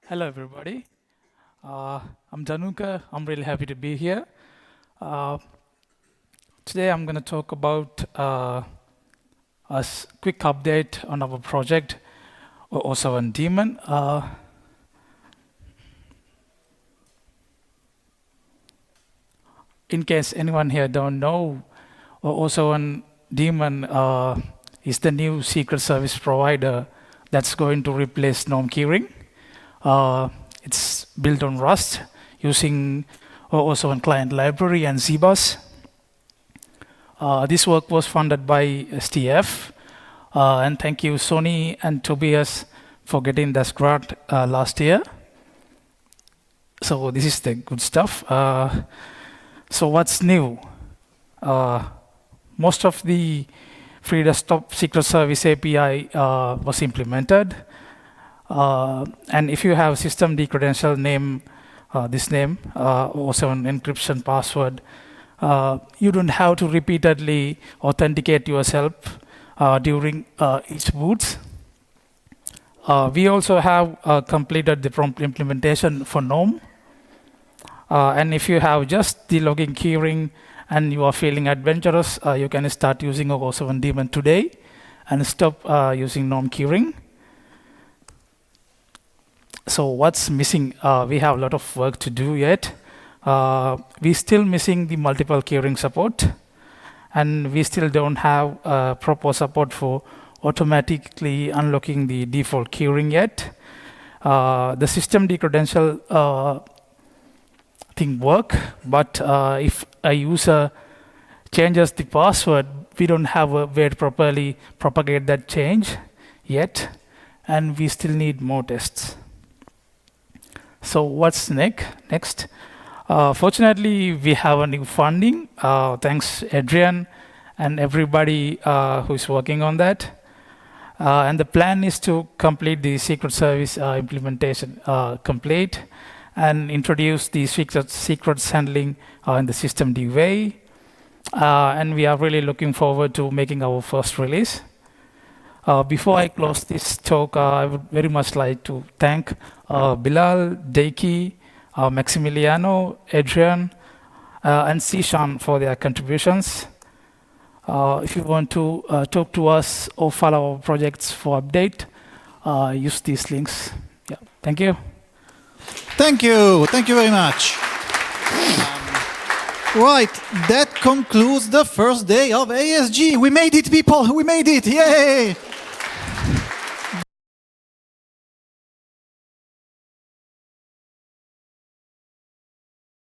Hello, everybody. I'm Dhanuka. I'm really happy to be here. Uh, Today, I'm going to talk about quick update on our project, oo7-daemon. In case anyone here don't know, oo7-daemon is the new secret service provider that's going to replace gnome-keyring. It's built on Rust using oo7 client library and ZBus. This work was funded by STF, and thank you Sony and Tobias for getting this grant last year. So this is the good stuff. So what's new? Most of the free desktop secret service API was implemented. And if you have systemd credential name, this name, oo7 encryption password, you don't have to repeatedly authenticate yourself during each boots. We also have completed the prompt implementation for GNOME. And if you have just the login keyring and you are feeling adventurous, you can start using oo7-daemon today and stop using gnome-keyring. So what's missing? We have a lot of work to do yet. We're still missing the multiple keyring support, and we still don't have proper support for automatically unlocking the default keyring yet. The systemd credential thing work, but if a user changes the password, we don't have a way to properly propagate that change yet, and we still need more tests. So what's next? Fortunately, we have a new funding. Thanks, Adrian, and everybody who is working on that. And the plan is to complete the secret service implementation complete and introduce the secrets handling in the systemd way. And we are really looking forward to making our first release. Before I close this talk, I would very much like to thank Bilal, Deiki, Maximiliano, Adrian, and Sishan for their contributions. If you want to talk to us or follow our projects for update, use these links. Yeah, thank you. Thank you very much. Right, that concludes the first day of ASG. We made it, people, we made it, yay!